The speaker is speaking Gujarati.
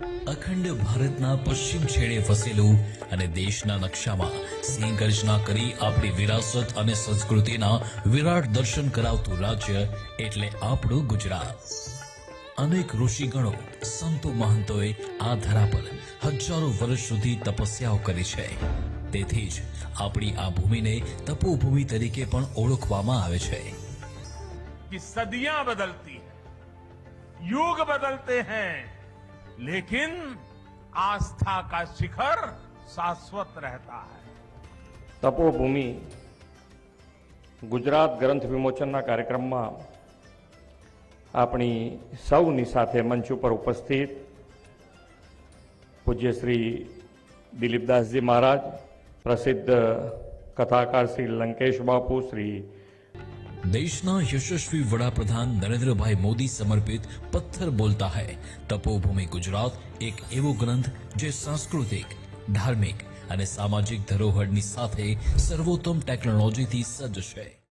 અખંડ ભારતના પશ્ચિમ છેડે વસેલું અને દેશના નકશામાં સિંહ ગર્જના કરી આપણી વિરાસત અને સંસ્કૃતિના વિરાટ દર્શન કરાવતું રાજ્ય એટલે આપણું ગુજરાત। અનેક ઋષિગણો સંતો મહંતોએ આ ધરા પર હજારો વર્ષ સુધી તપસ્યાઓ કરી છે। તેથી જ આપણી આ ભૂમિને તપોભૂમિ તરીકે પણ ઓળખવામાં આવે છે। कि सदियां बदलती हैं, युग बदलते हैं, लेकिन आस्था का शिखर शाश्वत रहता है। તપોભૂમિ ગુજરાત ગ્રંથ વિમોચનના કાર્યક્રમમાં આપણી સૌની સાથે મંચ ઉપર ઉપસ્થિત પૂજ્ય શ્રી દિલીપદાસજી મહારાજ, પ્રસિદ્ધ કથાકાર શ્રી લંકેશ બાપુ, શ્રી દેશના યશસ્વી વડાપ્રધાન નરેન્દ્રભાઈ મોદી સમર્પિત પથ્થર બોલતા હૈ તપોભૂમિ ગુજરાત એક એવો ગ્રંથ જે સાંસ્કૃતિક, ધાર્મિક અને સામાજિક ધરોહરની સાથે સર્વોત્તમ ટેકનોલોજીથી સજ્જ છે।